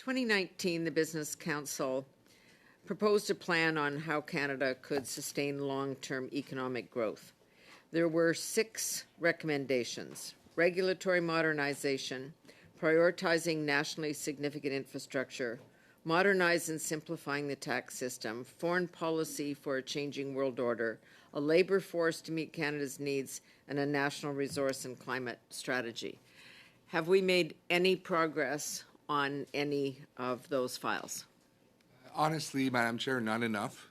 2019, the Business Council proposed a plan on how Canada could sustain long-term economic growth. There were 6 recommendations: regulatory modernization, prioritizing nationally significant infrastructure, modernize and simplifying the tax system, foreign policy for a changing world order, a labour force to meet Canada's needs, and a national resource and climate strategy. Have we made any progress on any of those files? Honestly, Madam Chair, not enough.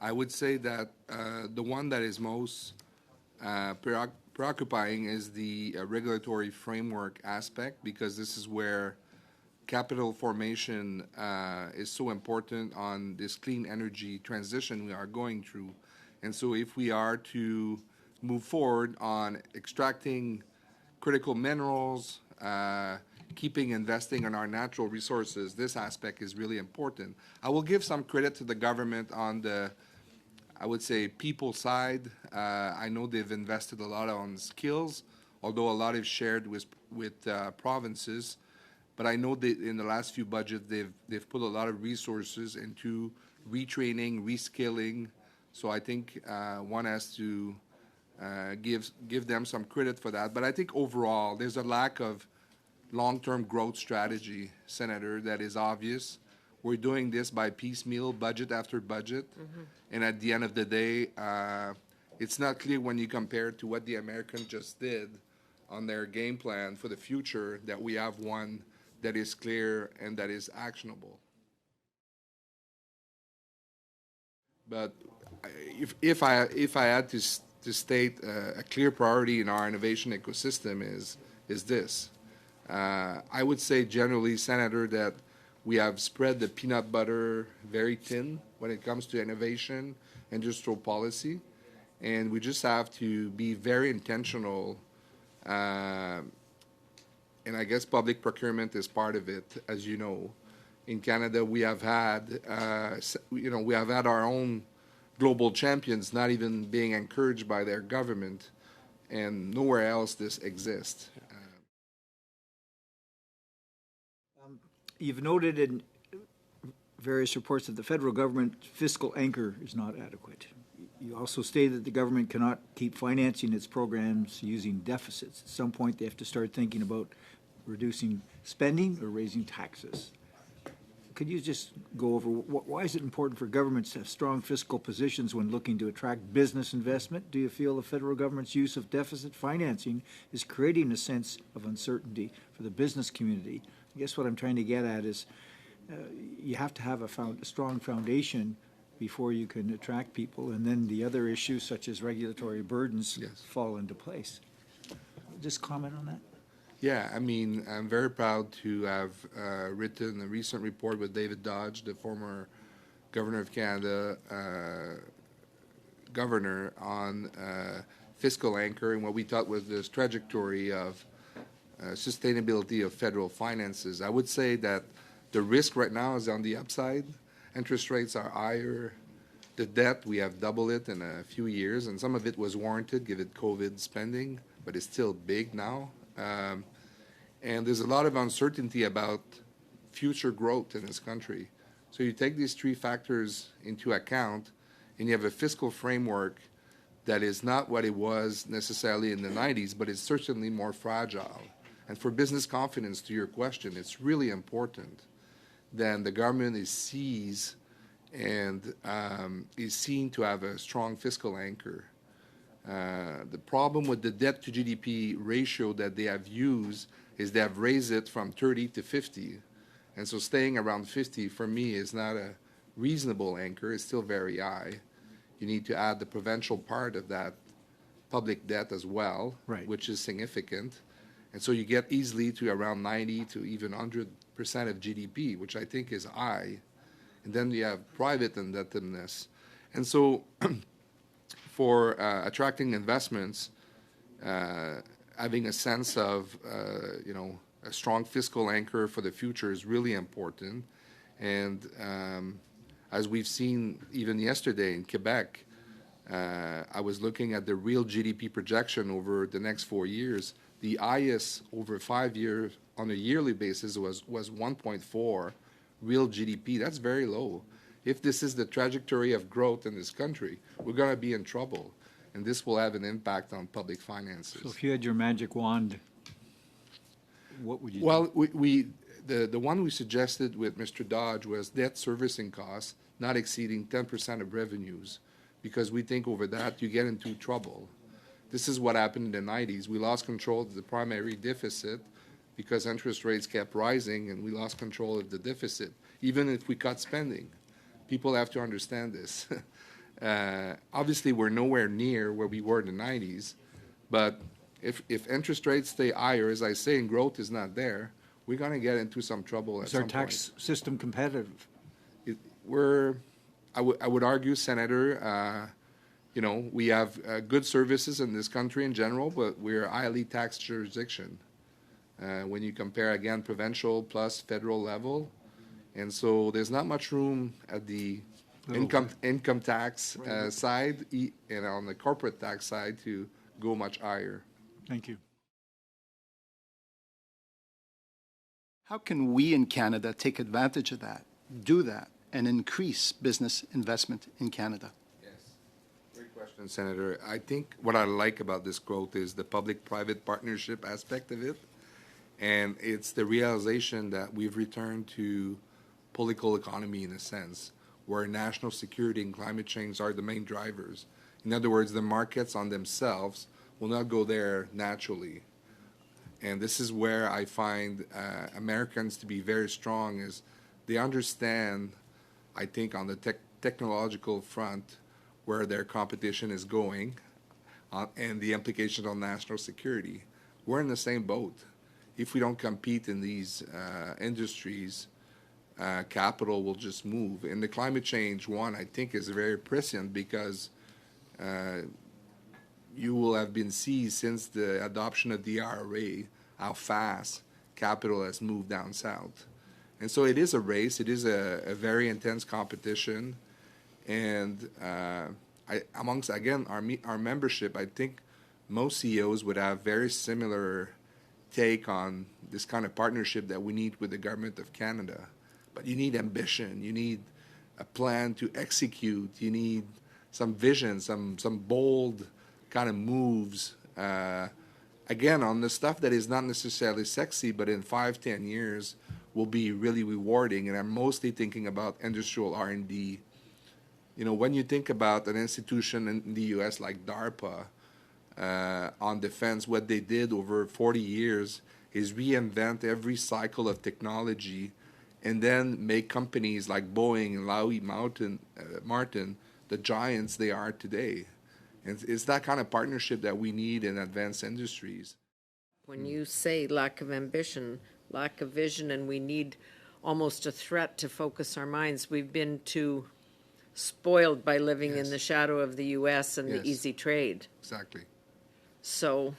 I would say that the one that is most preoccupying is the regulatory framework aspect, because this is where capital formation is so important on this clean energy transition we are going through. And so if we are to move forward on extracting critical minerals, keeping investing in our natural resources, this aspect is really important. I will give some credit to the government on the, I would say, people side. I know they've invested a lot on skills, although a lot is shared with provinces. But I know that in the last few budgets, they've put a lot of resources into retraining, reskilling. So I think one has to give them some credit for that. But I think overall, there's a lack of long-term growth strategy, Senator, that is obvious. We're doing this by piecemeal, budget after budget. And at the end of the day, it's not clear when you compare it to what the Americans just did on their game plan for the future that we have one that is clear and that is actionable. But if I had to state a clear priority in our innovation ecosystem is this. I would say generally, Senator, that we have spread the peanut butter very thin when it comes to innovation, industrial policy, and we just have to be very intentional. And I guess public procurement is part of it, as you know. In Canada, we have had, we have had our own global champions not even being encouraged by their government, and nowhere else this exists. You've noted in various reports that the federal government fiscal anchor is not adequate. You also state that the government cannot keep financing its programs using deficits. At some point, they have to start thinking about reducing spending or raising taxes. Could you just go over why is it important for governments to have strong fiscal positions when looking to attract business investment? Do you feel the federal government's use of deficit financing is creating a sense of uncertainty for the business community? I guess what I'm trying to get at is you have to have a strong foundation before you can attract people, and then the other issues such as regulatory burdens fall into place. Just comment on that. Yeah, I mean, I'm very proud to have written a recent report with David Dodge, the former Governor of Canada, governor on fiscal anchor and what we thought was this trajectory of sustainability of federal finances. I would say that the risk right now is on the upside. Interest rates are higher. The debt, we have doubled it in a few years, and some of it was warranted given COVID spending, but it's still big now. And there's a lot of uncertainty about future growth in this country. So you take these 3 factors into account, and you have a fiscal framework that is not what it was necessarily in the 90s, but it's certainly more fragile. And for business confidence, to your question, it's really important that the government is seized and is seen to have a strong fiscal anchor. The problem with the debt to GDP ratio that they have used is they have raised it from 30 to 50. And so staying around 50 for me is not a reasonable anchor. It's still very high. You need to add the provincial part of that public debt as well, which is significant. And so you get easily to around 90 to even 100% of GDP, which I think is high. And then you have private indebtedness. And so for attracting investments, having a sense of, a strong fiscal anchor for the future is really important. And as we've seen even yesterday in Quebec, I was looking at the real GDP projection over the next 4 years. The highest over 5 years on a yearly basis was 1.4 real GDP. That's very low. If this is the trajectory of growth in this country, we're going to be in trouble. And this will have an impact on public finances. So if you had your magic wand, what would you do? Well, the one we suggested with Mr. Dodge was debt servicing costs not exceeding 10% of revenues, because we think over that you get into trouble. This is what happened in the 90s. We lost control of the primary deficit because interest rates kept rising, and we lost control of the deficit, even if we cut spending. People have to understand this. Obviously, we're nowhere near where we were in the 90s, but if interest rates stay higher, as I say, and growth is not there, we're going to get into some trouble at Is some our tax system competitive? point. I would argue, Senator, we have good services in this country in general, but we're a highly taxed jurisdiction. When you compare, again, provincial plus federal level. And so there's not much room at the income tax side and on the corporate tax side to go much higher. Thank you. How can we in Canada take advantage of that, do that, and increase business investment in Canada? Yes. Great question, Senator. I think what I like about this growth is the public-private partnership aspect of it. And it's the realization that we've returned to political economy in a sense, where national security and climate change are the main drivers. In other words, the markets on themselves will not go there naturally. And this is where I find Americans to be very strong, is they understand, I think, on the technological front where their competition is going and the implications on national security. We're in the same boat. If we don't compete in these industries, capital will just move. And the climate change one, I think, is very prescient because you will have been seeing since the adoption of the IRA how fast capital has moved down south. And so it is a race. It is a very intense competition. And amongst, again, our membership, I think most CEOs would have very similar take on this kind of partnership that we need with the government of Canada. But you need ambition, you need a plan to execute, you need some vision, some bold kind of moves. Again, on the stuff that is not necessarily sexy, but in 5-10 years will be really rewarding. And I'm mostly thinking about industrial R&D. When you think about an institution in the U.S. like DARPA, on defense, what they did over 40 years is reinvent every cycle of technology and then make companies like Boeing and Lockheed Martin the giants they are today. And it's that kind of partnership that we need in advanced industries. When you say lack of ambition, lack of vision, and we need almost a threat to focus our minds, we've been too spoiled by living in the shadow of the U.S. and the easy trade. Exactly. So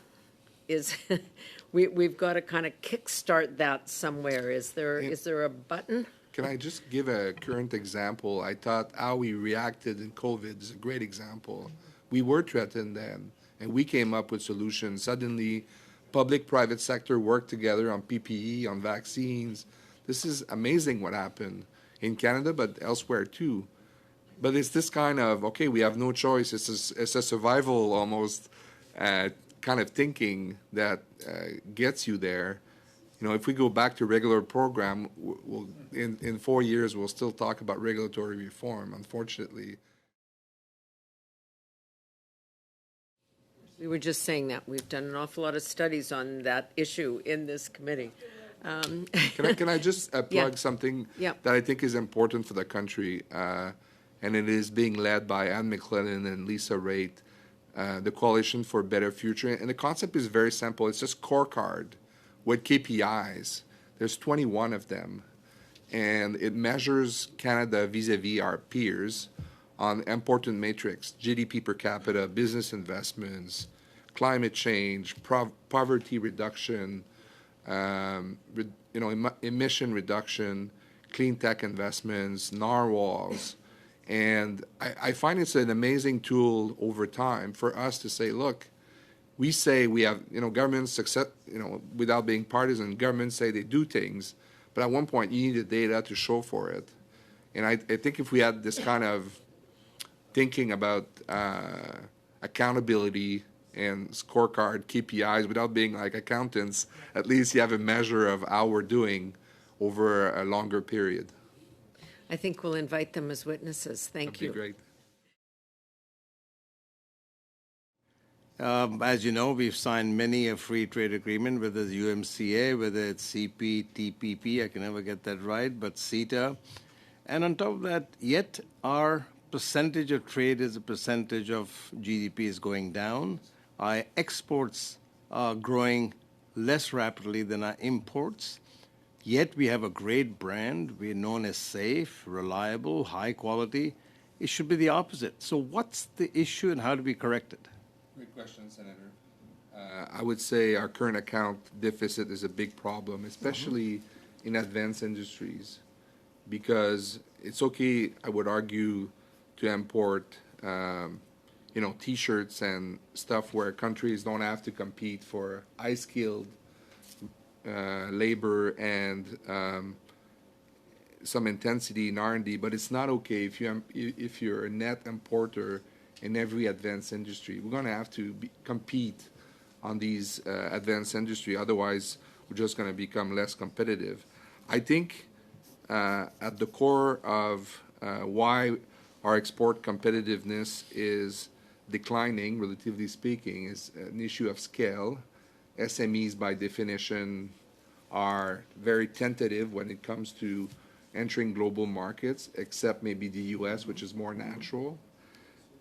we've got to kind of kickstart that somewhere. Is there a button? Can I just give a current example? I thought how we reacted in COVID is a great example. We were threatened then, and we came up with solutions. Suddenly, public-private sector worked together on PPE, on vaccines. This is amazing what happened in Canada, but elsewhere too. But it's this kind of, okay, we have no choice. It's a survival almost kind of thinking that gets you there. If we go back to regular program, in 4 years, we'll still talk about regulatory reform, unfortunately. We were just saying that. We've done an awful lot of studies on that issue in this committee. Can I just plug something that I think is important for the country, and it is being led by Anne McLennan and Lisa Raitt, the Coalition for a Better Future. And the concept is very simple. It's just scorecard with KPIs. There's 21 of them. And it measures Canada vis-a-vis our peers on important metrics: GDP per capita, business investments, climate change, poverty reduction, emission reduction, clean tech investments, narwhals. And I find it's an amazing tool over time for us to say, look, we say we have, government success, without being partisan, governments say they do things, But at one point, you need the data to show for it. And I think if we had this kind of thinking about accountability and scorecard KPIs without being like accountants, at least you have a measure of how we're doing over a longer period. I think we'll invite them as witnesses. Thank That'd you. be great. As you know, we've signed many a free trade agreement, whether it's UMCA, whether it's CPTPP, I can never get that right, but CETA. And on top of that, yet our percentage of trade as a percentage of GDP is going down. Our exports are growing less rapidly than our imports. Yet we have a great brand. We're known as safe, reliable, high quality. It should be the opposite. So what's the issue and how do we correct it? Great question, Senator. I would say our current account deficit is a big problem, especially in advanced industries, because it's okay, I would argue, to import, T-shirts and stuff where countries don't have to compete for high-skilled labor and some intensity in R&D, but it's not okay if you're a net importer in every advanced industry. We're going to have to compete on these advanced industry. Otherwise, we're just going to become less competitive. I think at the core of why our export competitiveness is declining, relatively speaking, is an issue of scale. SMEs, by definition, are very tentative when it comes to entering global markets, except maybe the U.S., which is more natural.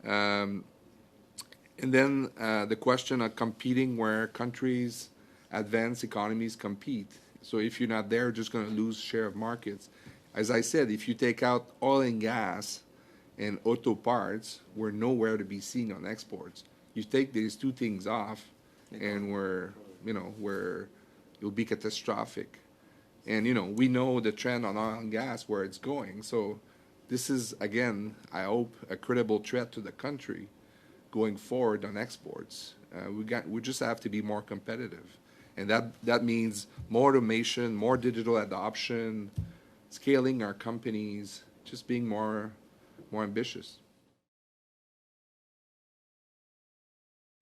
And then the question of competing where countries, advanced economies compete. So if you're not there, you're just going to lose share of markets. As I said, if you take out oil and gas and auto parts, we're nowhere to be seen on exports. You take these two things off, and it'll be catastrophic. And, we know the trend on oil and gas, where it's going. So this is, again, I hope, a credible threat to the country going forward on exports. We just have to be more competitive. And that means more automation, more digital adoption, scaling our companies, just being more ambitious.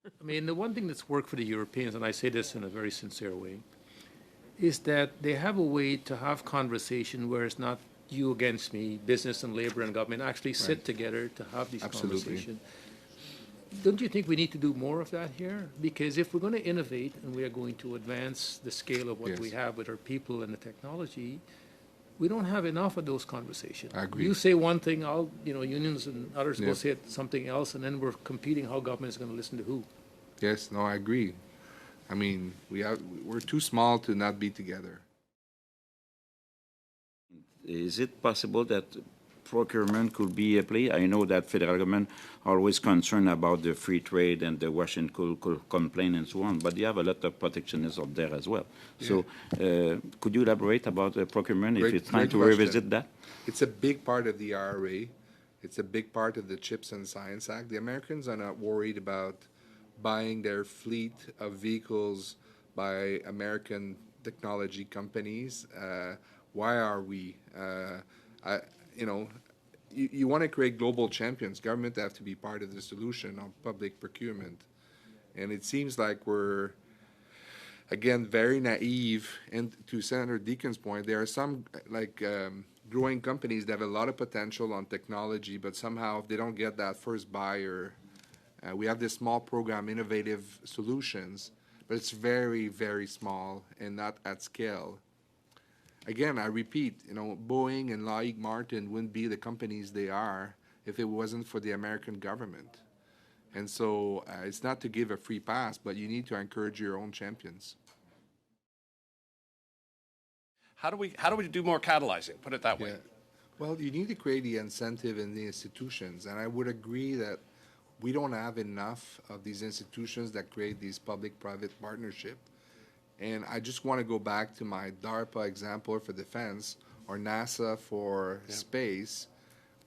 I mean, the one thing that's worked for the Europeans, and I say this in a very sincere way, is that they have a way to have conversation where it's not you against me, business and labor and government actually sit together to have these conversations. Don't you think we need to do more of that here? Because if we're going to innovate and we are going to advance the scale of what we have with our people and the technology, we don't have enough of those conversations. I agree. You say one thing, unions and others will say something else, and then we're competing how government is going to listen to who. Yes, no, I agree. I mean, we're too small to not be together. Is it possible that procurement could be a play? I know that federal government are always concerned about the free trade and the Washington could complain and so on, but you have a lot of protectionism up there as well. Yeah. So could you elaborate about procurement, if it's time to revisit that? It's a big part of the IRA. It's a big part of the CHIPS and Science Act. The Americans are not worried about buying their fleet of vehicles by American technology companies. Why are we? You want to create global champions. Government have to be part of the solution on public procurement. And it seems like we're, again, very naive. And to Senator Deacon's point, there are some growing companies that have a lot of potential on technology, but somehow they don't get that first buyer. We have this small program, Innovative Solutions, but it's very, very small and not at scale. Again, I repeat, Boeing and Lockheed Martin wouldn't be the companies they are if it wasn't for the American government. And so it's not to give a free pass, but you need to encourage your own champions. How do we do more catalyzing? Put it that way. Yeah. Well, you need to create the incentive in the institutions, and I would agree that we don't have enough of these institutions that create these public-private partnerships. And I just want to go back to my DARPA example for defense or NASA for space.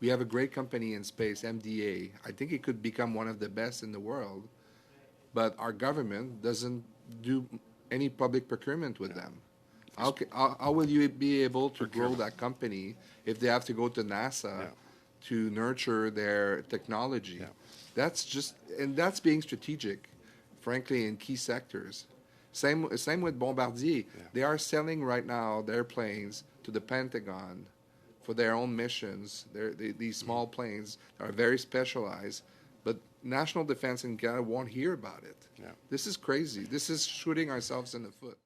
We have a great company in space, MDA. I think it could become one of the best in the world, but our government doesn't do any public procurement with them. How will you be able to grow that company if they have to go to NASA Yeah. to nurture their technology? Yeah. That's being strategic, frankly, in key sectors. Same with Bombardier. They are selling right now their planes to the Pentagon for their own missions. These small planes are very specialized, but national defense in Canada won't hear about it. Yeah. This is crazy. This is shooting ourselves in the foot.